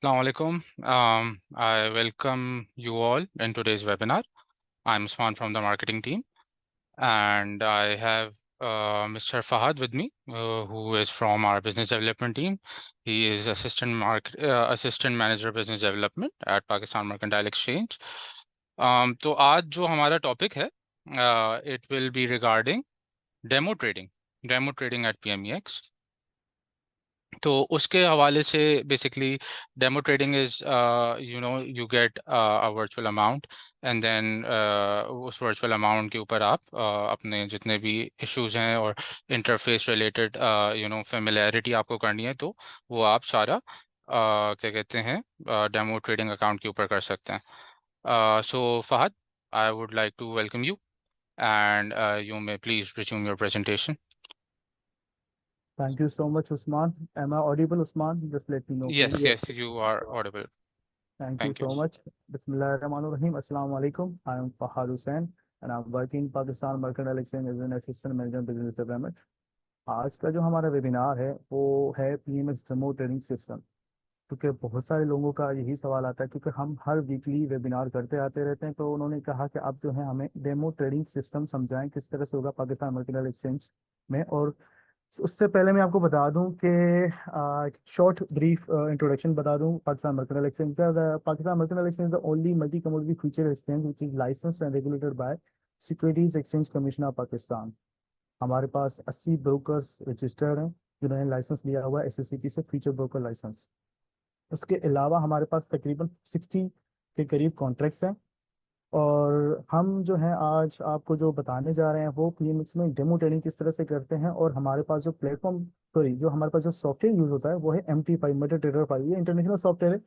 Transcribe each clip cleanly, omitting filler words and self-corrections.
Assalamu alaikum. I welcome you all in today's webinar. I'm Usman from the marketing team, and I have Mr. Fahad with me, who is from our business development team. He is assistant manager business development at Pakistan Mercantile Exchange. तो आज जो हमारा topic है, it will be regarding demo trading, demo trading at PMEX. तो उसके हवाले से basically demo trading is you get a virtual amount and then उस वर्चुअल अमाउंट के ऊपर आप अपने जितने भी इश्यूज हैं और इंटरफेस रिलेटेड फेमिलियरिटी आपको करनी है तो वो आप सारा क्या कहते हैं डेमो ट्रेडिंग अकाउंट के ऊपर कर सकते हैं। So Fahad, I would like to welcome you and you may please resume your presentation. Thank you so much, Usman. Am I audible, Usman? Just let me know, please. Yes, yes, you are audible. Thank you Thank you. so much. Bismillahirrahmanirrahim. Assalamu alaikum. I am Fahad Hussain and I'm working in Pakistan Mercantile Exchange as an assistant manager business development. आज का जो हमारा webinar है वो है PMX demo trading system. क्योंकि बहुत सारे लोगों का यही सवाल आता है, क्योंकि हम हर वीकली वेबिनार करते आते रहते हैं, तो उन्होंने कहा कि आप जो है हमें डेमो ट्रेडिंग सिस्टम समझाएं किस तरह से होगा पाकिस्तान मर्केंटाइल एक्सचेंज में। और उससे पहले मैं आपको बता दूं कि शॉर्ट ब्रीफ इंट्रोडक्शन बता दूं पाकिस्तान मर्केंटाइल एक्सचेंज का। Pakistan mercantile exchange the only multi commodity future exchange which is licensed and regulated by securities exchange commission of Pakistan. हमारे पास 80 ब्रोकर्स रजिस्टर्ड हैं जिन्होंने लाइसेंस लिया हुआ है SSCP से, फ्यूचर ब्रोकर लाइसेंस। उसके अलावा हमारे पास तकरीबन 60 के करीब कॉन्ट्रैक्ट्स हैं। और हम जो हैं आज आपको जो बताने जा रहे हैं वो PMX में डेमो ट्रेडिंग किस तरह से करते हैं। और हमारे पास जो प्लेटफॉर्म सॉरी जो हमारे पास जो सॉफ्टवेयर यूज़ होता है वो है MT5 मेटा ट्रेडर 5। ये इंटरनेशनल सॉफ्टवेयर है,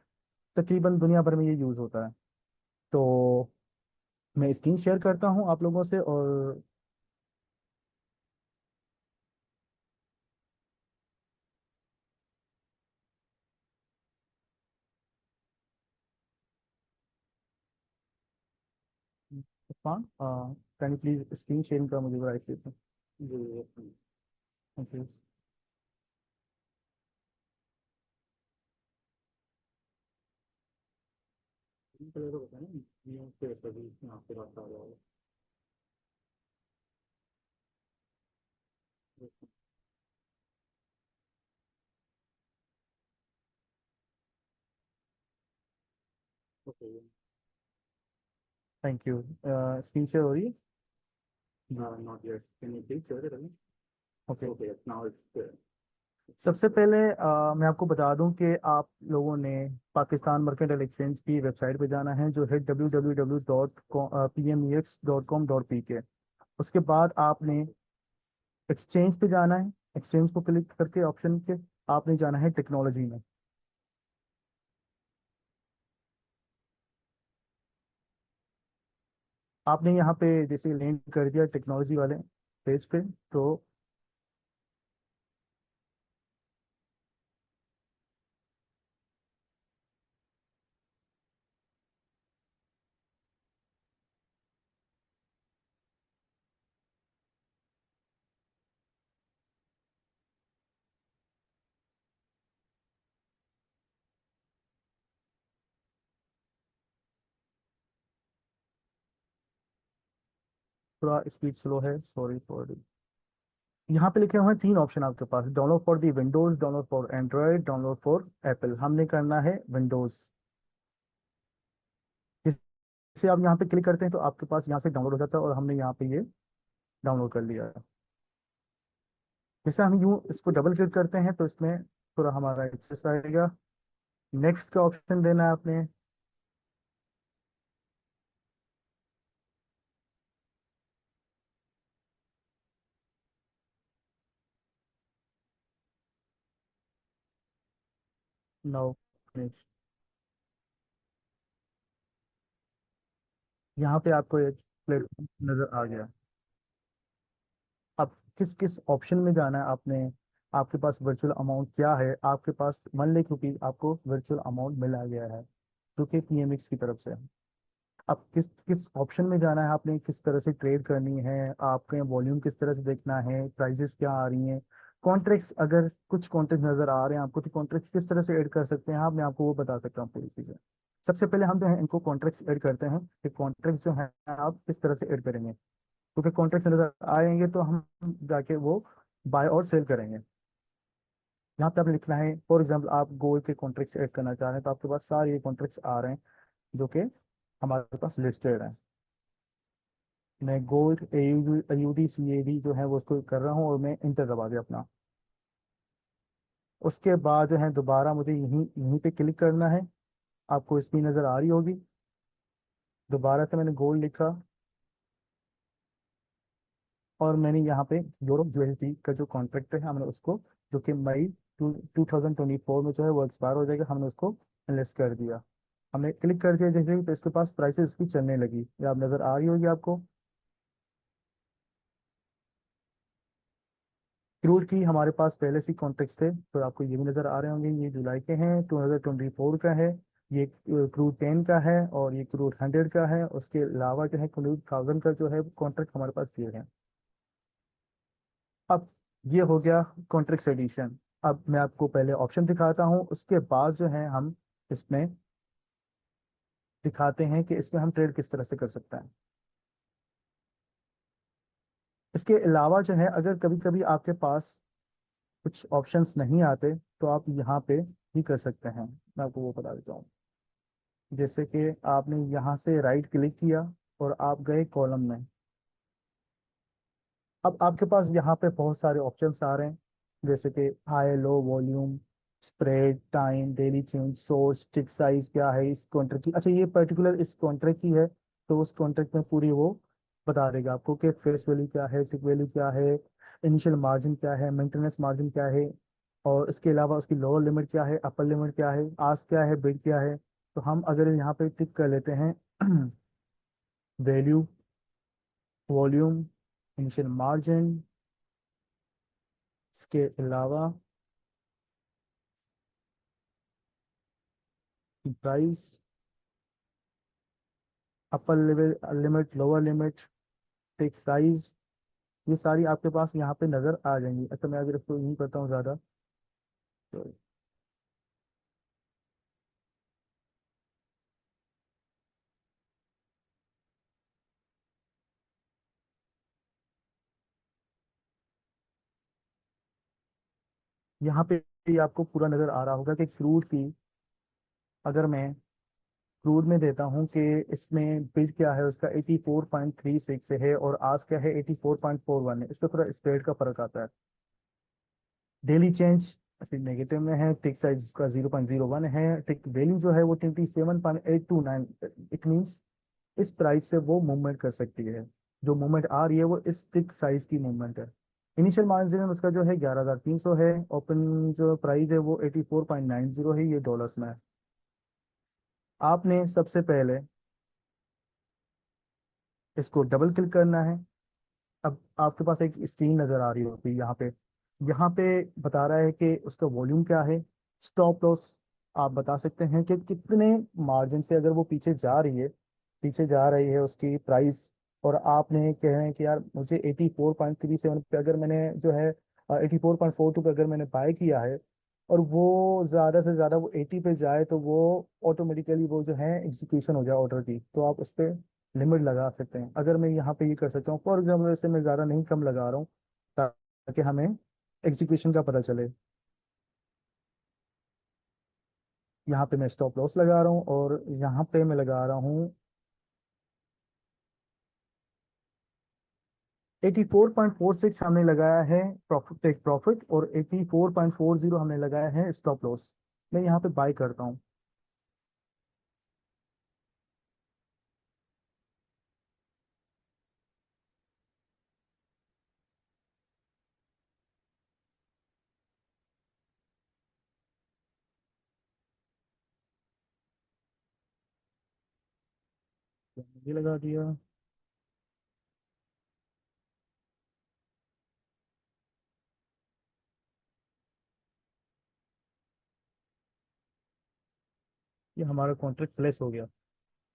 तकरीबन दुनिया भर में ये यूज़ होता है। तो मैं स्क्रीन शेयर करता हूँ आप लोगों से। और can you please screen sharing का मुझे राइट दीजिए। Thank you. Thank you. Screen share हो रही है? ओके। सबसे पहले मैं आपको बता दूं कि आप लोगों ने पाकिस्तान मर्केंटाइल एक्सचेंज की वेबसाइट पे जाना है जो है www.pmex.com.pk। उसके बाद आपने एक्सचेंज पे जाना है। एक्सचेंज को क्लिक करके ऑप्शन के आपने जाना है टेक्नोलॉजी में। आपने यहाँ पे जैसे लिंक कर दिया टेक्नोलॉजी वाले पेज पे, तो थोड़ा स्पीड स्लो है, सॉरी फॉर। यहाँ पे लिखे हुए हैं 3 ऑप्शन आपके पास, download for the Windows, download for Android, download for Apple. हमने करना है विंडोज। इसे आप यहाँ पे क्लिक करते हैं तो आपके पास यहाँ से डाउनलोड हो जाता है, और हमने यहाँ पे ये डाउनलोड कर लिया है। जैसे हम यूँ इसको डबल क्लिक करते हैं तो इसमें थोड़ा हमारा एक्सेस आएगा। नेक्स्ट का ऑप्शन देना है आपने। Now next. यहाँ पे आपको एक प्लेटफॉर्म नजर आ गया। अब किस किस ऑप्शन में जाना है आपने, आपके पास वर्चुअल अमाउंट क्या है, आपके पास 1 लाख रुपये आपको वर्चुअल अमाउंट मिला गया है जो कि PMX की तरफ से है। अब किस किस ऑप्शन में जाना है आपने, किस तरह से ट्रेड करनी है, आपके वॉल्यूम किस तरह से देखना है, प्राइजेस क्या आ रही हैं, कॉन्ट्रैक्ट्स, अगर कुछ कॉन्ट्रैक्ट नजर आ रहे हैं आपको, तो कॉन्ट्रैक्ट्स किस तरह से ऐड कर सकते हैं आप, मैं आपको वो बता सकता हूँ पूरी चीजें। सबसे पहले हम जो है इनको कॉन्ट्रैक्ट्स ऐड करते हैं कि कॉन्ट्रैक्ट जो है आप किस तरह से ऐड करेंगे, क्योंकि कॉन्ट्रैक्ट्स नजर आएंगे तो हम जाके वो बाय और सेल करेंगे। यहाँ पे आप लिखना है, फॉर एग्जाम्पल आप गोल्ड के कॉन्ट्रैक्ट्स ऐड करना चाह रहे हैं, तो आपके पास सारे ये कॉन्ट्रैक्ट्स आ रहे हैं जो कि हमारे पास लिस्टेड हैं। मैं गोल्ड AUD CAD जो है वो उसको कर रहा हूँ और मैं इंटर दबा दिया अपना। उसके बाद जो है दोबारा मुझे यहीं यहीं पे क्लिक करना है। आपको स्क्रीन नज़र आ रही होगी। दोबारा से मैंने गोल्ड लिखा और मैंने यहाँ पे यूरोप USD का जो कॉन्ट्रैक्ट है हमने उसको, जो कि मई 2024 में जो है वो एक्सपायर हो जाएगा, हमने उसको लिस्ट कर दिया। हमने क्लिक कर दिया जैसे ही, तो इसके पास प्राइसेस की चलने लगी, ये आप नज़र आ रही होगी आपको। क्रूड की हमारे पास पहले से कॉन्ट्रैक्ट थे, तो आपको ये भी नज़र आ रहे होंगे, ये जुलाई के हैं, 2024 का है। ये क्रूड 10 का है और ये क्रूड 100 का है। उसके अलावा जो है क्रूड 1000 का जो है कॉन्ट्रैक्ट हमारे पास ये है। अब ये हो गया कॉन्ट्रैक्ट एडिशन। अब मैं आपको पहले ऑप्शन दिखाता हूँ, उसके बाद जो है हम इसमें दिखाते हैं कि इसमें हम ट्रेड किस तरह से कर सकते हैं। इसके अलावा जो है अगर कभी कभी आपके पास कुछ ऑप्शंस नहीं आते, तो आप यहाँ पे भी कर सकते हैं। मैं आपको वो बता देता हूँ। जैसे कि आपने यहाँ से राइट क्लिक किया और आप गए कॉलम में। अब आपके पास यहाँ पे बहुत सारे ऑप्शंस आ रहे हैं, जैसे कि high low volume, spread, time, daily change, source, टिक साइज क्या है इस कॉन्ट्रैक्ट की। अच्छा, ये पर्टिकुलर इस कॉन्ट्रैक्ट की है, तो उस कॉन्ट्रैक्ट में पूरी वो बता देगा आपको कि फेस वैल्यू क्या है, टिक वैल्यू क्या है, इनिशियल मार्जिन क्या है, मेंटेनेंस मार्जिन क्या है, और इसके अलावा उसकी लोअर लिमिट क्या है, अपर लिमिट क्या है, आस्क क्या है, बिड क्या है। तो हम अगर यहाँ पे टिक कर लेते हैं वैल्यू, वॉल्यूम, इनिशियल मार्जिन, इसके अलावा price, upper limit, lower limit, टिक साइज, ये सारी आपके पास यहाँ पे नजर आ जाएंगी। अच्छा, मैं अगर इसको यही करता हूँ ज़्यादा, तो यहाँ पे भी आपको पूरा नजर आ रहा होगा कि क्रूड की, अगर मैं क्रूड में देता हूँ कि इसमें बिड क्या है उसका 84.36 है और आस्क क्या है 84.41 है, इसका थोड़ा स्प्रेड का फर्क आता है। डेली चेंज नेगेटिव में है, टिक साइज उसका 0.01 है, टिक वैल्यू जो है वो 27.829। इट मीन्स इस प्राइस से वो मूवमेंट कर सकती है। जो मूवमेंट आ रही है वो इस टिक साइज की मूवमेंट है। इनिशियल मार्जिन उसका जो है 11,300 है। ओपन जो प्राइस है वो 84.90 है, ये डॉलर्स में है। आपने सबसे पहले इसको डबल क्लिक करना है। अब आपके पास एक स्क्रीन नजर आ रही होगी यहाँ पे। यहाँ पे बता रहा है कि उसका वॉल्यूम क्या है, स्टॉप लॉस आप बता सकते हैं कि कितने मार्जिन से अगर वो पीछे जा रही है, पीछे जा रही है उसकी प्राइस, और आपने कह रहे हैं कि यार मुझे 84.37 पे अगर मैंने जो है 84.42 पे अगर मैंने बाय किया है, और वो ज़्यादा से ज़्यादा वो 80 पे जाए, तो वो ऑटोमेटिकली वो जो है एग्जीक्यूशन हो जाए ऑर्डर की, तो आप उस पर लिमिट लगा सकते हैं। अगर मैं यहाँ पे ये कर सकता हूँ, फॉर एग्जाम्पल जैसे मैं ज़्यादा नहीं कम लगा रहा हूँ ताकि हमें एग्जीक्यूशन का पता चले। यहाँ पे मैं स्टॉप लॉस लगा रहा हूँ और यहाँ पे मैं लगा रहा हूँ 84.46 हमने लगाया है प्रॉफिट, टेक प्रॉफिट, और 84.40 हमने लगाया है स्टॉप लॉस। मैं यहाँ पे बाय करता हूँ। ये लगा दिया। ये हमारा कॉन्ट्रैक्ट प्लेस हो गया।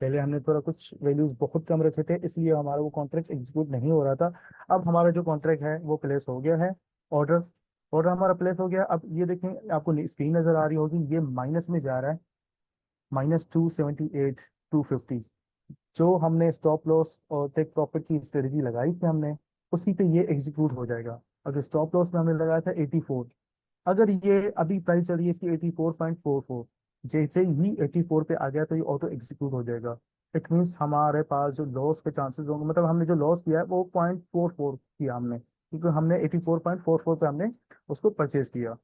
पहले हमने थोड़ा कुछ वैल्यूज बहुत कम रखे थे, इसलिए हमारा वो कॉन्ट्रैक्ट एग्जीक्यूट नहीं हो रहा था। अब हमारा जो कॉन्ट्रैक्ट है वो प्लेस हो गया है। ऑर्डर ऑर्डर हमारा प्लेस हो गया। अब ये देखें, आपको स्क्रीन नजर आ रही होगी, ये माइनस में जा रहा है, -278 250। जो हमने स्टॉप लॉस और टेक प्रॉफिट की स्ट्रेटजी लगाई थी हमने, उसी पे ये एग्जीक्यूट हो जाएगा। अगर स्टॉप लॉस में हमने लगाया था 84, अगर ये अभी प्राइस चल रही है इसकी 84.44, जैसे ही 84 पे आ गया तो ये ऑटो एग्जीक्यूट हो जाएगा। इट मीन्स हमारे पास जो लॉस के चांसेस होंगे, मतलब हमने जो लॉस किया है वो 0.44 किया हमने, क्योंकि हमने 84.44 पे हमने उसको परचेज किया।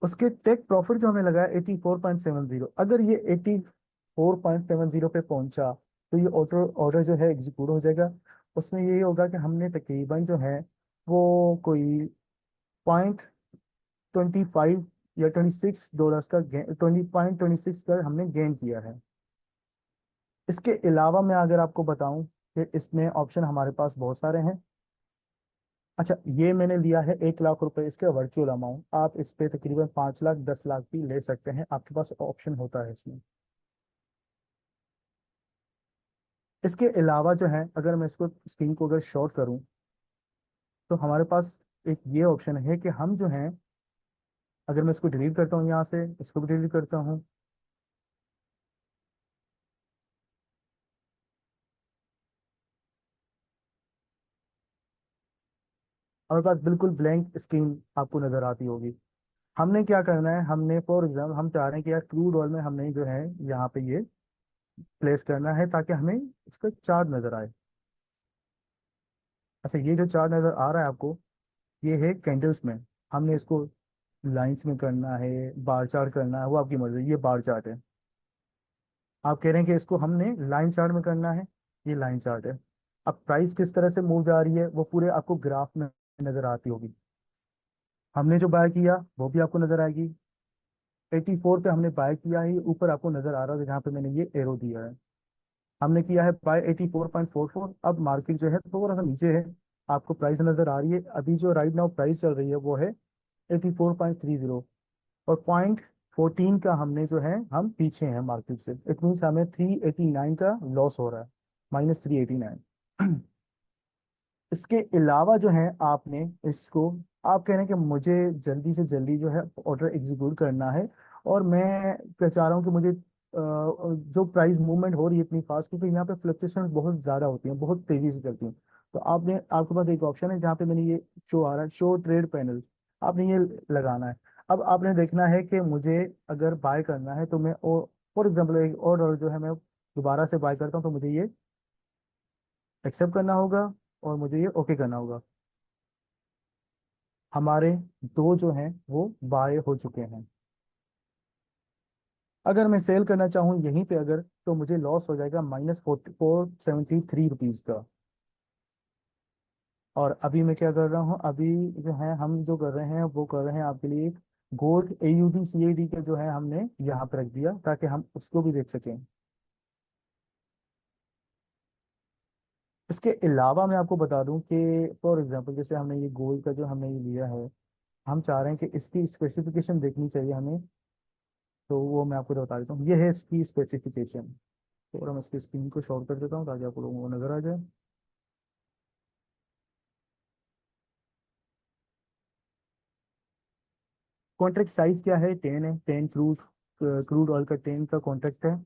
उसके टेक प्रॉफिट जो हमें लगा 84.70, अगर ये 84.70 पे पहुंचा तो ये ऑर्डर ऑर्डर जो है एग्जीक्यूट हो जाएगा। उसमें यही होगा कि हमने तकरीबन जो है वो कोई 0.25 या $26 का गेन, 20.26 का हमने गेन किया है। इसके अलावा मैं अगर आपको बताऊं कि इसमें ऑप्शन हमारे पास बहुत सारे हैं। अच्छा, ये मैंने लिया है 1 लाख रुपए इसके वर्चुअल अमाउंट, आप इस पे तकरीबन 5 लाख 10 लाख भी ले सकते हैं, आपके पास ऑप्शन होता है इसमें। इसके अलावा जो है, अगर मैं इसको स्क्रीन को अगर शॉर्ट करूं तो हमारे पास एक ये ऑप्शन है कि हम जो है, अगर मैं इसको डिलीट करता हूँ यहाँ से, इसको भी डिलीट करता हूँ, हमारे पास बिल्कुल ब्लैंक स्क्रीन आपको नजर आती होगी। हमने क्या करना है, हमने फॉर एग्जाम्पल हम चाह रहे हैं कि यार क्रूड ऑयल में हमने जो है यहाँ पे ये प्लेस करना है ताकि हमें इसका चार्ट नजर आए। अच्छा, ये जो चार्ट नजर आ रहा है आपको, ये है कैंडल्स में। हमने इसको लाइंस में करना है, बार चार्ट करना है, वो आपकी मर्जी। ये बार चार्ट है, आप कह रहे हैं कि इसको हमने लाइन चार्ट में करना है, ये लाइन चार्ट है। अब प्राइस किस तरह से मूव जा रही है वो पूरे आपको ग्राफ में नजर आती होगी। हमने जो बाय किया वो भी आपको नजर आएगी। 84 पे हमने बाय किया है, ये ऊपर आपको नजर आ रहा है जहाँ पे मैंने ये एरो दिया है। हमने किया है बाय 84.44, अब मार्केट जो है थोड़ा सा नीचे है, आपको प्राइस नजर आ रही है। अभी जो राइट नाउ प्राइस चल रही है वो है 84.30, और 0.14 का हमने जो है हम पीछे हैं मार्केट से। इट मीन्स हमें 389 का लॉस हो रहा है, -389। इसके अलावा जो है आपने इसको, आप कह रहे हैं कि मुझे जल्दी से जल्दी जो है ऑर्डर एग्जीक्यूट करना है, और मैं क्या चाह रहा हूँ कि मुझे जो प्राइस मूवमेंट हो रही है इतनी फास्ट, क्योंकि यहाँ पे फ्लक्चुएशन बहुत ज़्यादा होती हैं, बहुत तेज़ी से चलती हैं। तो आपने, आपके पास एक ऑप्शन है जहाँ पे मैंने ये शो आ रहा है, शो ट्रेड पैनल, आपने ये लगाना है। अब आपने देखना है कि मुझे अगर बाय करना है तो मैं, फॉर एग्जाम्पल एक और ऑर्डर जो है मैं दोबारा से बाय करता हूँ, तो मुझे ये एक्सेप्ट करना होगा और मुझे ये ओके करना होगा। हमारे दो जो हैं वो बाय हो चुके हैं। अगर मैं सेल करना चाहूँ यहीं पे अगर, तो मुझे लॉस हो जाएगा -473 रुपीज़ का। और अभी मैं क्या कर रहा हूँ, अभी जो है हम जो कर रहे हैं वो कर रहे हैं आपके लिए गोल्ड AUD CAD का जो है हमने यहाँ पे रख दिया ताकि हम उसको भी देख सकें। इसके अलावा मैं आपको बता दूं कि फॉर एग्जांपल जैसे हमने ये गोल्ड का जो हमने ये लिया है, हम चाह रहे हैं कि इसकी स्पेसिफिकेशन देखनी चाहिए हमें, तो वो मैं आपको बता देता हूँ। ये है इसकी स्पेसिफिकेशन। और हम इसकी स्क्रीन को शॉर्ट कर देता हूँ ताकि आप लोगों को नजर आ जाए। कॉन्ट्रैक्ट साइज क्या है, 10 है, 10 क्रूड क्रूड ऑयल का 10 का कॉन्ट्रैक्ट है।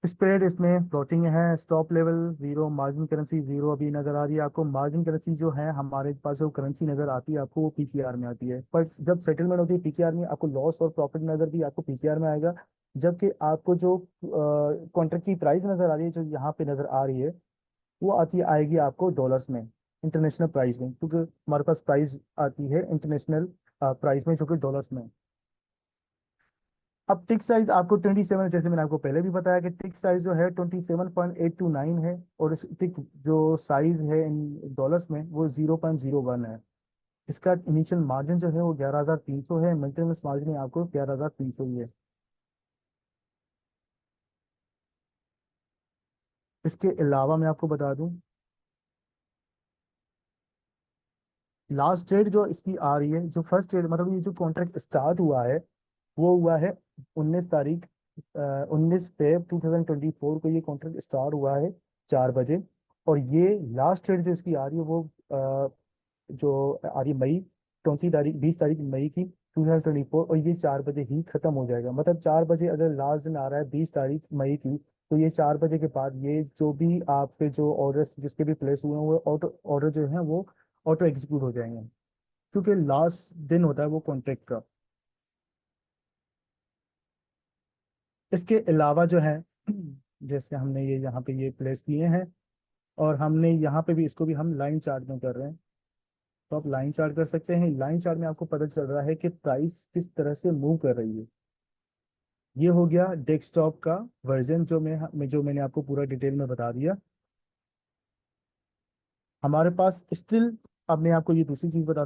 स्प्रेड इसमें फ्लोटिंग है, स्टॉप लेवल 0, मार्जिन करेंसी 0 अभी नजर आ रही है आपको। मार्जिन करेंसी जो है हमारे पास जो करेंसी नजर आती है आपको वो PKR में आती है, पर जब सेटलमेंट होती है PKR में आपको लॉस और प्रॉफिट नजर भी आपको PKR में आएगा। जबकि आपको जो कॉन्ट्रैक्ट की प्राइस नजर आ रही है जो यहाँ पे नजर आ रही है, वो आती आएगी आपको डॉलर्स में, इंटरनेशनल प्राइस में, क्योंकि हमारे पास प्राइस आती है इंटरनेशनल प्राइस में जो कि डॉलर्स में। अब टिक साइज आपको 27, जैसे मैंने आपको पहले भी बताया कि टिक साइज जो है 27.829 है, और इस टिक जो साइज है इन डॉलर्स में वो 0.01 है। इसका इनिशियल मार्जिन जो है वो 11,300 है, मेंटेनेंस मार्जिन आपको 11,300 ही है। इसके अलावा मैं आपको बता दूं, लास्ट डेट जो इसकी आ रही है, जो फर्स्ट डेट मतलब ये जो कॉन्ट्रैक्ट स्टार्ट हुआ है वो हुआ है 19 तारीख, 19 फेब 2024 को ये कॉन्ट्रैक्ट स्टार्ट हुआ है 4 बजे। और ये लास्ट डेट जो इसकी आ रही है वो जो आ रही है मई 20 तारीख 20 तारीख मई की 2024, और ये 4 बजे ही खत्म हो जाएगा। मतलब 4 बजे अगर लास्ट दिन आ रहा है 20 तारीख मई की, तो ये 4 बजे के बाद ये जो भी आपके जो ऑर्डर्स जिसके भी प्लेस हुए हैं वो ऑटो ऑर्डर जो है वो ऑटो एग्जीक्यूट हो जाएंगे, क्योंकि लास्ट दिन होता है वो कॉन्ट्रैक्ट का। इसके अलावा जो है जैसे हमने ये यहाँ पे ये प्लेस किए हैं, और हमने यहाँ पे भी इसको भी हम लाइन चार्ट में कर रहे हैं, तो आप लाइन चार्ट कर सकते हैं। लाइन चार्ट में आपको पता चल रहा है कि प्राइस किस तरह से मूव कर रही है। ये हो गया डेस्कटॉप का वर्जन जो मैंने आपको पूरा डिटेल में बता दिया। हमारे पास स्टिल, अब मैं आपको ये दूसरी चीज बता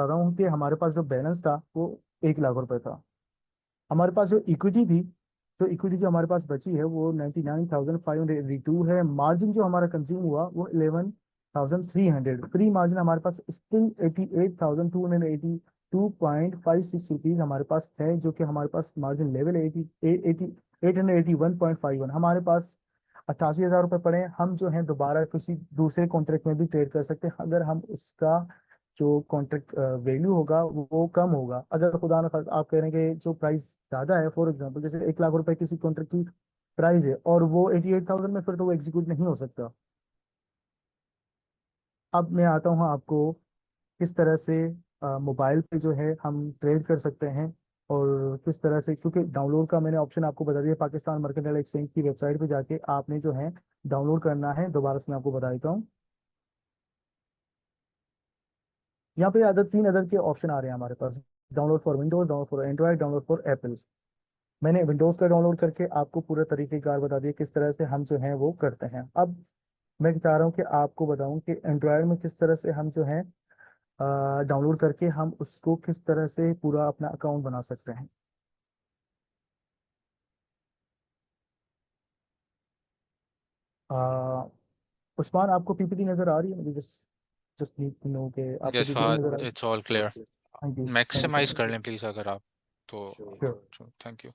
रहा हूँ कि हमारे पास जो बैलेंस था वो 1 लाख रुपए था। हमारे पास जो इक्विटी थी, तो इक्विटी जो हमारे पास बची है वो 99,582 है। मार्जिन जो हमारा कंज्यूम हुआ वो 11,300। फ्री मार्जिन हमारे पास स्टिल 88,282.56 रुपीज हमारे पास है, जो कि हमारे पास मार्जिन लेवल है 881.51। हमारे पास 88,000 रुपये पड़े हैं। हम जो है दोबारा किसी दूसरे कॉन्ट्रैक्ट में भी ट्रेड कर सकते हैं, अगर हम उसका जो कॉन्ट्रैक्ट वैल्यू होगा वो कम होगा। अगर खुदा न खास्ता आप कह रहे हैं कि जो प्राइस ज्यादा है, फॉर एग्जांपल जैसे 1 लाख रुपए किसी कॉन्ट्रैक्ट की प्राइस है और वो 88,000 में, फिर तो वो एग्जीक्यूट नहीं हो सकता। अब मैं आता हूँ आपको किस तरह से मोबाइल पे जो है हम ट्रेड कर सकते हैं, और किस तरह से, क्योंकि डाउनलोड का मैंने ऑप्शन आपको बता दिया। पाकिस्तान मर्केंटाइल एक्सचेंज की वेबसाइट पे जाके आपने जो है डाउनलोड करना है। दोबारा से मैं आपको बता देता हूँ, यहाँ पे तीन अदर के ऑप्शन आ रहे हैं हमारे पास। Download for Windows, download for Android, download for Apple. मैंने विंडोज का डाउनलोड करके आपको पूरा तरीकेकार बता दिया किस तरह से हम जो है वो करते हैं। अब मैं चाह रहा हूँ कि आपको बताऊं कि एंड्रॉयड में किस तरह से हम जो है डाउनलोड करके हम उसको किस तरह से पूरा अपना अकाउंट बना सकते हैं। आ, उस्मान, आपको पीपीटी नजर आ रही है? मुझे just just need to know कि आपको यस पीपीटी फहद, नजर आ रही इट्स ऑल क्लियर। है? Thank you, thank you so maximize कर मच। लें प्लीज अगर आप, तो श्योर। Thank you.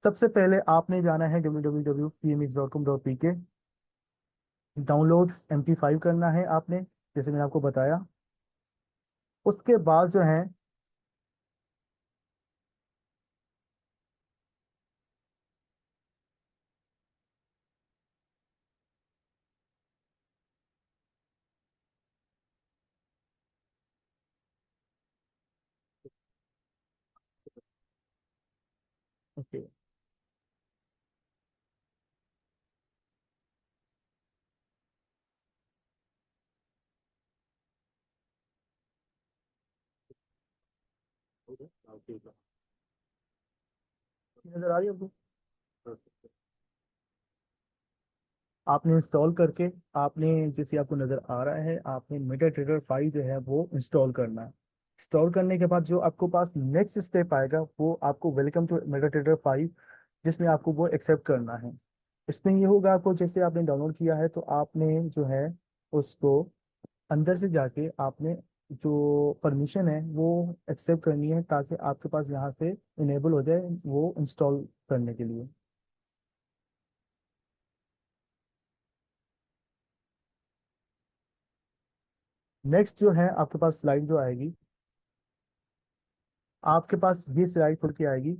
सबसे पहले आपने जाना है www.pmx.com.pk, डाउनलोड MP5 करना है आपने, जैसे मैंने आपको बताया। उसके बाद जो है, ओके, नजर आ रही है आपको? आपने इंस्टॉल करके, आपने जैसे आपको नजर आ रहा है, आपने मेटा ट्रेडर 5 जो है वो इंस्टॉल करना है। इंस्टॉल करने के बाद जो आपको पास नेक्स्ट स्टेप आएगा वो आपको वेलकम टू मेटा ट्रेडर 5, जिसमें आपको वो एक्सेप्ट करना है। इसमें ये होगा, आपको जैसे आपने डाउनलोड किया है तो आपने जो है उसको अंदर से जाके आपने जो परमिशन है वो एक्सेप्ट करनी है, ताकि आपके पास यहाँ से इनेबल हो जाए वो इंस्टॉल करने के लिए। नेक्स्ट जो है आपके पास स्लाइड जो आएगी, आपके पास ये स्लाइड खुल के आएगी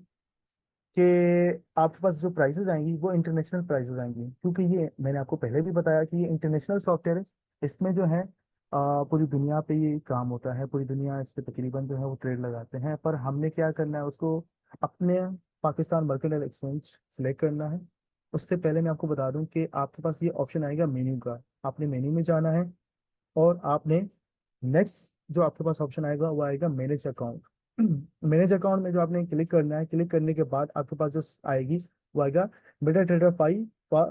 कि आपके पास जो प्राइसेस आएंगी वो इंटरनेशनल प्राइसेस आएंगी, क्योंकि ये मैंने आपको पहले भी बताया कि ये इंटरनेशनल सॉफ्टवेयर है। इसमें जो है पूरी दुनिया पे ये काम होता है, पूरी दुनिया इस पे तकरीबन जो है वो ट्रेड लगाते हैं। पर हमने क्या करना है, उसको अपने पाकिस्तान मर्केंटाइल एक्सचेंज सेलेक्ट करना है। उससे पहले मैं आपको बता दूं कि आपके पास ये ऑप्शन आएगा मेन्यू का। आपने मेन्यू में जाना है, और आपने नेक्स्ट जो आपके पास ऑप्शन आएगा वो आएगा मैनेज अकाउंट। मैनेज अकाउंट में जो आपने क्लिक करना है, क्लिक करने के बाद आपके पास जो आएगी वो आएगा Meta trader 5 for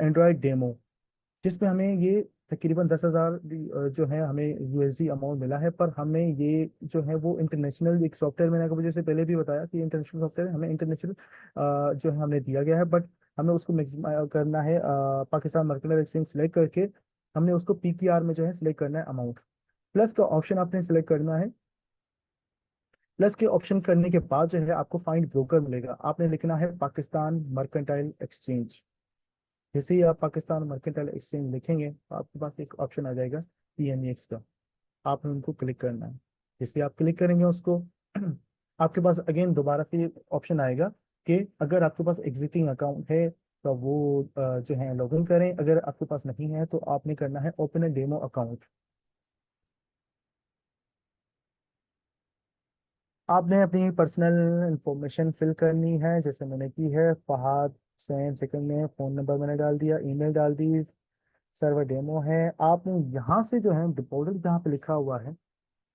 Android demo, जिसमें हमें ये तकरीबन 10,000 जो है हमें USD अमाउंट मिला है। पर हमें ये जो है वो इंटरनेशनल एक सॉफ्टवेयर, मैंने आपको जैसे पहले भी बताया कि इंटरनेशनल सॉफ्टवेयर हमें इंटरनेशनल जो है हमने दिया गया है, बट हमें उसको मैक्सिमम करना है पाकिस्तान मर्केंटाइल एक्सचेंज सेलेक्ट करके हमने उसको PKR में जो है सिलेक्ट करना है अमाउंट। प्लस का ऑप्शन आपने सिलेक्ट करना है। प्लस के ऑप्शन करने के बाद जो है आपको फाइंड ब्रोकर मिलेगा, आपने लिखना है पाकिस्तान मर्केंटाइल एक्सचेंज। जैसे ही आप पाकिस्तान मर्केंटाइल एक्सचेंज लिखेंगे तो आपके पास एक ऑप्शन आ जाएगा PMEX का, आपने उनको क्लिक करना है। जैसे आप क्लिक करेंगे उसको आपके पास अगेन दोबारा से ऑप्शन आएगा कि अगर आपके पास एग्जिस्टिंग अकाउंट है तो वो जो है लॉगिन करें, अगर आपके पास नहीं है तो आपने करना है ओपन ए डेमो अकाउंट। आपने अपनी पर्सनल इंफॉर्मेशन फिल करनी है, जैसे मैंने की है, फहाद हुसैन सेकंड में, फ़ोन नंबर मैंने डाल दिया, ईमेल डाल दी, सर्वर डेमो है। आपने यहाँ से जो है डिपॉजिट जहाँ पे लिखा हुआ है,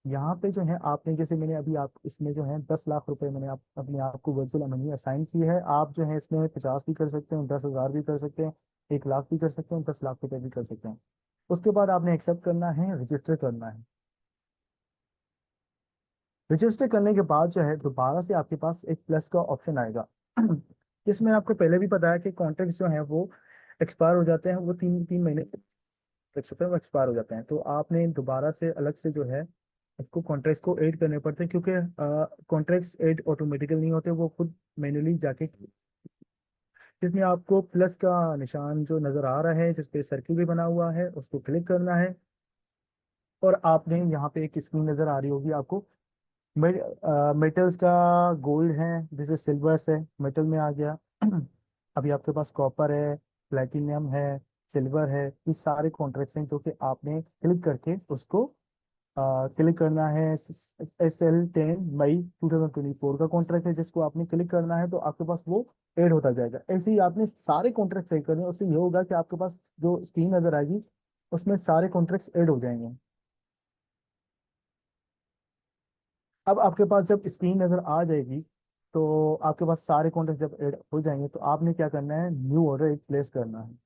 यहाँ पे जो है आपने, जैसे मैंने अभी आप इसमें जो है 10 लाख रुपए मैंने आप अपने आप को वर्चुअल मनी असाइन की है। आप जो है इसमें 50 भी कर सकते हैं, 10,000 भी कर सकते हैं, 1 लाख भी कर सकते हैं, 10 लाख रुपए भी कर सकते हैं। उसके बाद आपने एक्सेप्ट करना है, रजिस्टर करना है। रजिस्टर करने के बाद जो है दोबारा से आपके पास एक प्लस का ऑप्शन आएगा जिसमें आपको पहले भी पता है कि कॉन्ट्रैक्ट जो है वो एक्सपायर हो जाते हैं, वो 3 3 महीने से होते हैं, वो एक्सपायर हो जाते हैं। तो आपने दोबारा से अलग से जो है आपको कॉन्ट्रैक्ट्स को ऐड करने पड़ते हैं, क्योंकि कॉन्ट्रैक्ट्स ऐड ऑटोमेटिकल नहीं होते, वो खुद मैन्युअली जाके, जिसमें आपको प्लस का निशान जो नजर आ रहा है, जिसपे सर्किल भी बना हुआ है, उसको क्लिक करना है। और आपने यहाँ पे एक स्क्रीन नजर आ रही होगी आपको, मेटल्स का, गोल्ड है, जैसे सिल्वर्स है, मेटल में आ गया अभी आपके पास कॉपर है, प्लेटिनियम है, सिल्वर है, ये सारे कॉन्ट्रैक्ट्स हैं जो कि आपने क्लिक करके उसको क्लिक करना है। SL10 मई 2024 का कॉन्ट्रैक्ट है जिसको आपने क्लिक करना है, तो आपके पास वो ऐड होता जाएगा। ऐसे ही आपने सारे कॉन्ट्रैक्ट चेक करने हैं, उससे ये होगा कि आपके पास जो स्क्रीन नजर आएगी उसमें सारे कॉन्ट्रैक्ट्स ऐड हो जाएंगे। अब आपके पास जब स्क्रीन नजर आ जाएगी, तो आपके पास सारे कॉन्टेक्ट जब ऐड हो जाएंगे, तो आपने क्या करना है, न्यू ऑर्डर एक प्लेस करना है।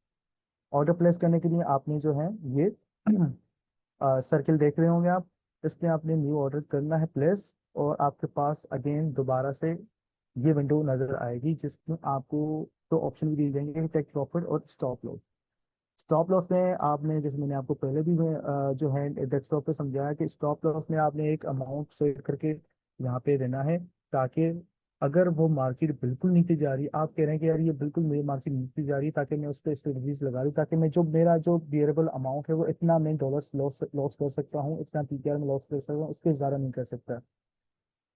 ऑर्डर प्लेस करने के लिए आपने जो है ये सर्किल देख रहे होंगे आप, इसमें आपने न्यू ऑर्डर करना है प्लेस। और आपके पास अगेन दोबारा से ये विंडो नजर आएगी जिसमें आपको दो ऑप्शन भी दिए जाएंगे, टेक प्रॉफिट और स्टॉप लॉस। स्टॉप लॉस में आपने, जैसे मैंने आपको पहले भी जो है डेस्कटॉप पे समझाया कि स्टॉप लॉस में आपने एक अमाउंट सेट करके यहाँ पे देना है, ताकि अगर वो मार्केट बिल्कुल नीचे जा रही, आप कह रहे हैं कि यार ये बिल्कुल मेरी मार्केट नीचे जा रही है, ताकि मैं उस पर स्ट्रेटजीज लगा दूँ, ताकि मैं जो मेरा जो बियरेबल अमाउंट है वो इतना मैं डॉलर्स लॉस लॉस कर सकता हूँ, इतना PTR में लॉस कर सकता हूँ, उसके ज़्यादा नहीं कर सकता।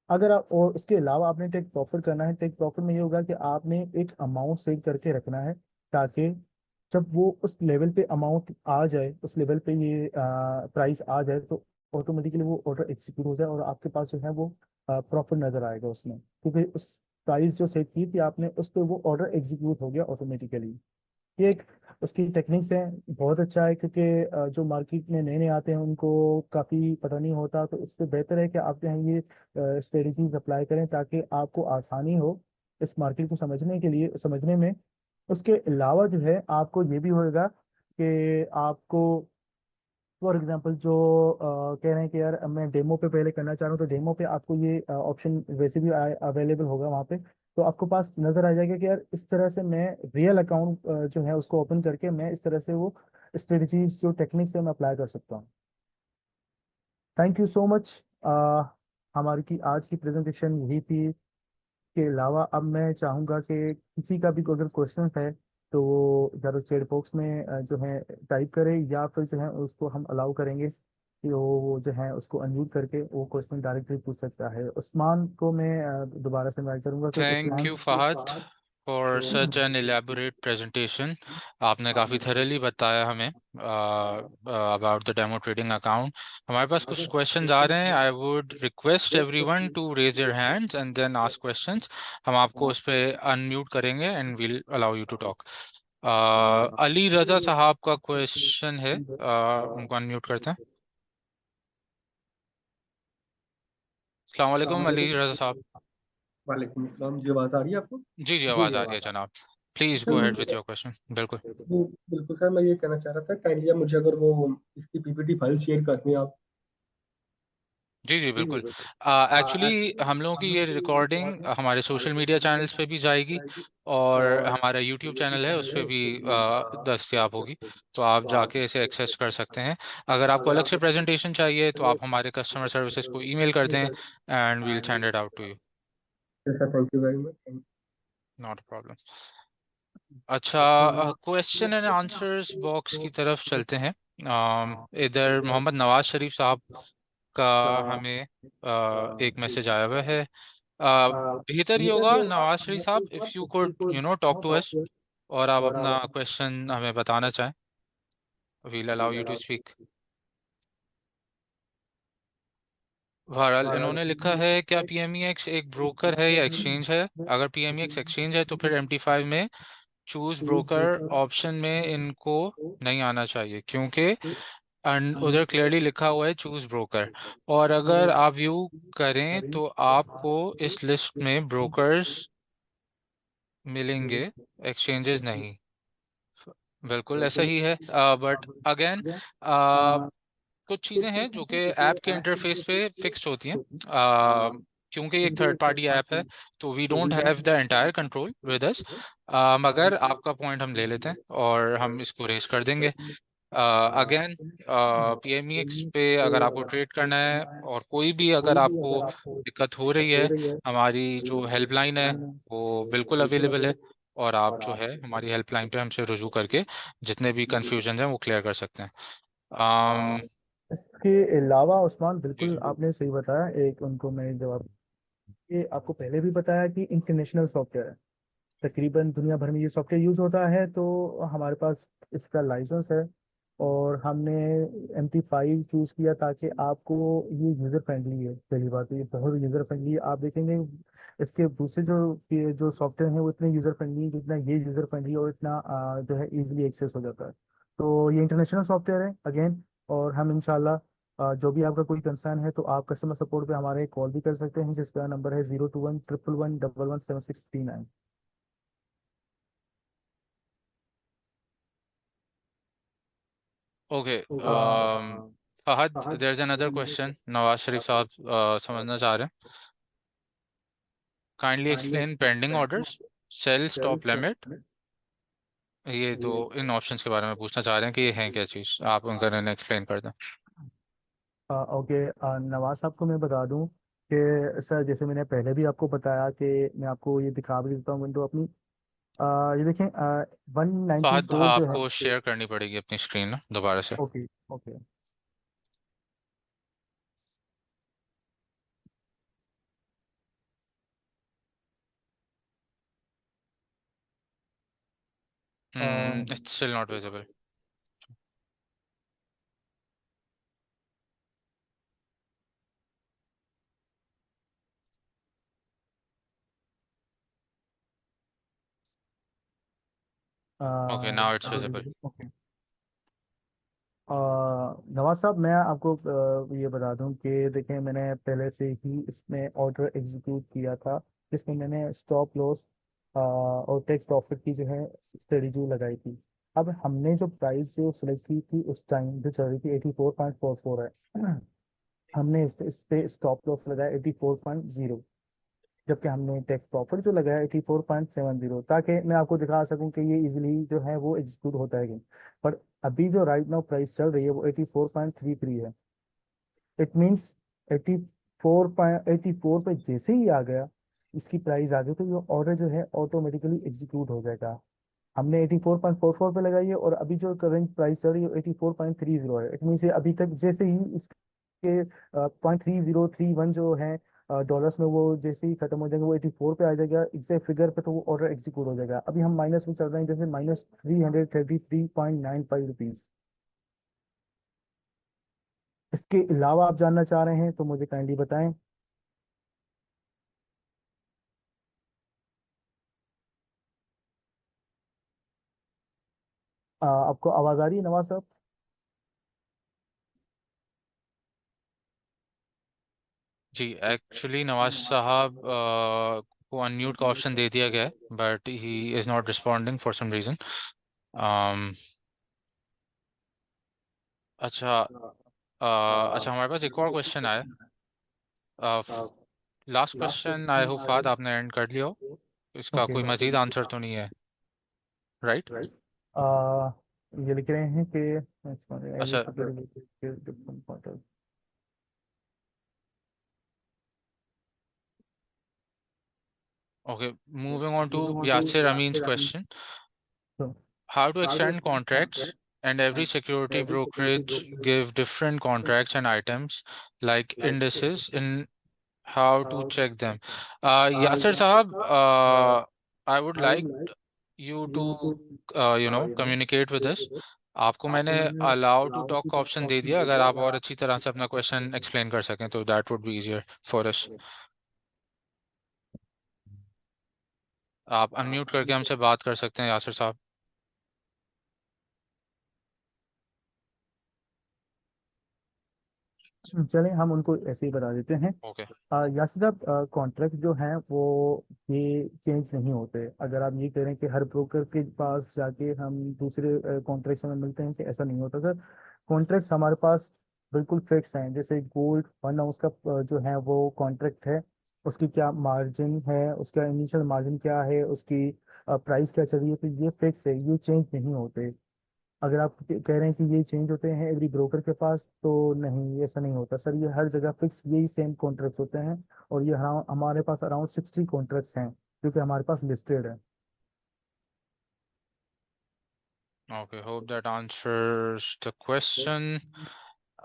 अगर आप, और उसके अलावा आपने टेक प्रॉफिट करना है। टेक प्रॉफिट में ये होगा कि आपने एक अमाउंट सेव करके रखना है, ताकि जब वो उस लेवल पे अमाउंट आ जाए, उस लेवल पे ये प्राइस आ जाए, तो ऑटोमेटिकली वो ऑर्डर एग्जीक्यूट हो जाए और आपके पास जो है वो प्रॉफिट नजर आएगा उसमें, क्योंकि उस प्राइस जो सेट की थी आपने उस पर वो ऑर्डर एग्जीक्यूट हो गया ऑटोमेटिकली। ये एक उसकी टेक्निक्स है, बहुत अच्छा है, क्योंकि जो मार्केट में नए नए आते हैं उनको काफ़ी पता नहीं होता, तो इससे बेहतर है कि आप जो है ये स्ट्रेटजीज अप्लाई करें, ताकि आपको आसानी हो इस मार्केट को समझने के लिए, समझने में। उसके अलावा जो है आपको ये भी होएगा कि आपको, फॉर एग्जांपल जो कह रहे हैं कि यार मैं डेमो पे पहले करना चाह रहा हूँ, तो डेमो पे आपको ये ऑप्शन वैसे भी अवेलेबल होगा वहाँ पे, तो आपको पास नजर आ जाएगा कि यार इस तरह से मैं रियल अकाउंट जो है उसको ओपन करके मैं इस तरह से वो स्ट्रेटजीज जो टेक्निक्स है मैं अप्लाई कर सकता हूँ। Thank you so much. हमारी की आज की प्रेजेंटेशन यही थी। के अलावा अब मैं चाहूँगा कि किसी का भी अगर क्वेश्चन है तो वो ज़रूर चैट बॉक्स में जो है टाइप करे, या फिर जो है उसको हम अलाउ करेंगे कि वो जो है उसको अनम्यूट करके वो क्वेश्चन डायरेक्टली पूछ सकता है। उस्मान को मैं दोबारा से इनवाइट करूंगा कि thank Usman. You Fahad for such an elaborate presentation. आपने काफ़ी थरली बताया हमें about the demo trading account. हमारे पास कुछ क्वेश्चंस आ रहे हैं। I would request everyone to raise your hands and then ask questions. हम आपको उस पर अनम्यूट करेंगे and will allow you to talk. Ali Raza साहब का क्वेश्चन है, उनको अनम्यूट करते हैं। अस्सलाम वालेकुम अली रजा साहब। वालेकुम अस्सलाम जी, आवाज़ आ रही है आपको? जी जी, आवाज़ आ रही है जनाब। प्लीज़ सर गो मैं अहेड विथ योर क्वेश्चन। बिल्कुल। बिल्कुल सर, मैं ये कहना चाह रहा था, काइंडली आप मुझे अगर वो इसकी PPT फाइल शेयर कर दें आप। जी जी बिल्कुल। एक्चुअली हम लोगों की ये रिकॉर्डिंग हमारे सोशल मीडिया चैनल्स पे भी जाएगी, और हमारा यूट्यूब चैनल है उस पे भी दस्तयाब होगी। तो आप जाके इसे एक्सेस कर सकते हैं। अगर आपको अलग से प्रेजेंटेशन चाहिए तो आप हमारे कस्टमर सर्विसेज को ईमेल कर दें and we'll send it out to you. Sir thank you very much. Not a problem. अच्छा, क्वेश्चन एंड आंसर्स बॉक्स की तरफ चलते हैं। इधर मोहम्मद नवाज शरीफ साहब का हमें एक मैसेज आया हुआ है। बेहतर ये होगा नवाज शरीफ साहब, if you could talk to us, और आप अपना क्वेश्चन हमें बताना चाहें, we'll allow you to speak. बहरहाल इन्होंने लिखा है, क्या पीएमईएक्स एक ब्रोकर है या एक्सचेंज है? अगर पीएमईएक्स एक्सचेंज है तो फिर MT5 में चूज ब्रोकर ऑप्शन में इनको नहीं आना चाहिए, क्योंकि उधर क्लियरली लिखा हुआ है चूज ब्रोकर। और अगर आप व्यू करें तो आपको इस लिस्ट में ब्रोकर्स मिलेंगे, एक्सचेंजेस नहीं। बिल्कुल ऐसा ही है, बट अगेन कुछ चीज़ें हैं जो कि ऐप के इंटरफेस पे फिक्स्ड होती हैं। क्योंकि एक थर्ड पार्टी ऐप है तो we don't have the entire control with us, मगर आपका पॉइंट हम ले लेते हैं और हम इसको रेस कर देंगे। अगेन PMEX पे अगर आपको ट्रेड करना है और कोई भी अगर आपको दिक्कत हो रही है, हमारी जो हेल्पलाइन है वो बिल्कुल अवेलेबल है, और आप जो है हमारी हेल्पलाइन पे हमसे रुजू करके जितने भी कन्फ्यूजन हैं वो क्लियर कर सकते हैं। um, इसके अलावा उस्मान जी बिल्कुल जी। आपने सही बताया। एक उनको मैं जवाब, ये आपको पहले भी बताया कि इंटरनेशनल सॉफ्टवेयर है, तकरीबन दुनिया भर में ये सॉफ्टवेयर यूज होता है, तो हमारे पास इसका लाइसेंस है। और हमने MT5 चूज किया ताकि आपको ये यूजर फ्रेंडली है। पहली बात तो ये बहुत यूजर फ्रेंडली है। आप देखेंगे इसके दूसरे जो सॉफ्टवेयर हैं वो इतने यूजर फ्रेंडली है जितना ये यूजर फ्रेंडली है, और इतना जो है इजीली एक्सेस हो जाता है। तो ये इंटरनेशनल सॉफ्टवेयर है अगेन। और हम इंशाल्लाह जो भी आपका कोई कंसर्न है तो आप कस्टमर सपोर्ट पे हमारे कॉल भी कर सकते हैं, जिसका नंबर है 0211111769। Okay, Fahad, there is another question Nawaz Sharif साहब समझना चाह रहे हैं। Kindly explain pending orders, sell stop limit. ये तो इन ऑप्शंस के बारे में पूछना चाह रहे हैं कि ये है क्या चीज़, आप उनका एक्सप्लेन कर दें। ओके, नवाज साहब को मैं बता दूं कि सर जैसे मैंने पहले भी आपको बताया कि मैं आपको ये दिखा भी देता हूँ विंडो अपनी। ये देखें, वन नाइन्टी फहद, फोर जो है। आपको शेयर करनी पड़ेगी अपनी स्क्रीन ना दोबारा से। Okay okay. It's still not visible. Okay, now it's visible. Okay, Nawaz साहब मैं आपको ये बता दूं कि देखें मैंने पहले से ही इसमें ऑर्डर एग्जीक्यूट किया था, जिसमें मैंने स्टॉप लॉस और टेक प्रॉफिट की जो है स्ट्रेटजी लगाई थी। अब हमने जो प्राइस जो सिलेक्ट की थी उस टाइम जो चल रही थी 84.44 है। हमने इस पे स्टॉप लॉस लगाया 84.0, जबकि हमने टेक प्रॉफिट जो लगाया 84.70, ताकि मैं आपको दिखा सकूं कि ये इजीली जो है वो एग्जीक्यूट होता है कि नहीं। पर अभी जो राइट नाउ प्राइस चल रही है वो 84.33 है। इट मीन्स 84 पे जैसे ही आ गया, इसकी प्राइस आ गई, तो ये ऑर्डर जो है ऑटोमेटिकली एग्जीक्यूट हो जाएगा। हमने 84.44 पे लगाई है, और अभी जो करंट प्राइस चल रही है 84.30 है। इट मीन्स अभी तक जैसे ही इसके 0.3031 जो है डॉलर्स में, वो जैसे ही खत्म हो जाएंगे वो 84 पे आ जाएगा एग्जैक्ट फिगर पे, तो वो ऑर्डर एग्जीक्यूट हो जाएगा। अभी हम माइनस में चल रहे हैं, जैसे -333.95 रुपीज। इसके अलावा आप जानना चाह रहे हैं तो मुझे काइंडली बताएं। आपको आवाज आ रही है नवाज साहब? जी, एक्चुअली नवाज साहब को अनम्यूट का ऑप्शन दे दिया गया है, but he is not responding for some reason. अच्छा, अच्छा, हमारे पास एक और क्वेश्चन आया। Last question, I hope that आपने एंड कर लिया हो, इसका ओके, कोई मजीद आंसर तो नहीं है, राइट? ये लिख रहे हैं कि अच्छा, okay, moving on to Yasir Amin's question. तो how to extend contracts and every security brokerage give different contracts and items like indices in how to check them. Yasir Sahab, I would like you to communicate with us. आपको मैंने allow to talk का option दे दिया, अगर आप और अच्छी तरह से अपना क्वेश्चन एक्सप्लेन कर सकें तो that would be easier for us. आप अनम्यूट करके हमसे बात कर सकते हैं यासिर साहब। चलें हम उनको ऐसे ही बता देते हैं। ओके। यासिर साहब, कॉन्ट्रैक्ट जो हैं वो ये चेंज नहीं होते। अगर आप ये कह रहे हैं कि हर ब्रोकर के पास जाके हम दूसरे कॉन्ट्रैक्ट में मिलते हैं, कि ऐसा नहीं होता सर। कॉन्ट्रैक्ट्स हमारे पास बिल्कुल फिक्स हैं। जैसे गोल्ड वन हाउस का जो है वो कॉन्ट्रैक्ट है, उसकी क्या मार्जिन है, उसका इनिशियल मार्जिन क्या है, उसकी प्राइस क्या चल रही है, तो ये फिक्स है, ये चेंज नहीं होते। अगर आप कह रहे हैं कि ये चेंज होते हैं एवरी ब्रोकर के पास, तो नहीं, ऐसा नहीं होता सर। ये हर जगह फिक्स यही सेम कॉन्ट्रैक्ट होते हैं। और ये हमारे पास अराउंड 60 कॉन्ट्रैक्ट्स हैं जो कि हमारे पास लिस्टेड है। Okay, hope that answers the question.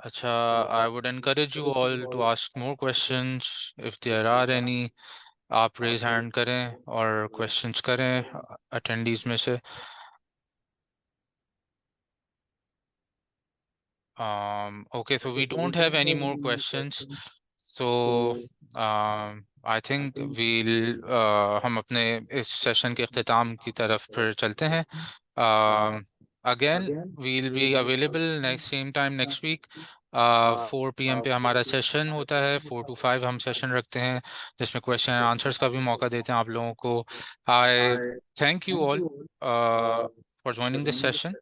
Acha, I would encourage you all to ask more questions if there are any. आप raise hand करें और questions करें attendees में से। Okay, so we don't have any more questions. So I think हम अपने इस session के अख्ताम की तरफ फिर चलते हैं। Again, we'll be available next same time next week. 4 PM पे हमारा सेशन होता है, 4 to 5 हम सेशन रखते हैं जिसमें क्वेश्चन एंड आंसर्स का भी मौका देते हैं आप लोगों को। I thank you all for joining this session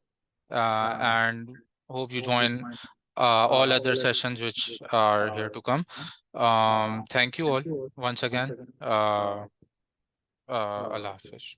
and hope you join all other sessions which are here to come. Thank you all once again. Allah Hafiz.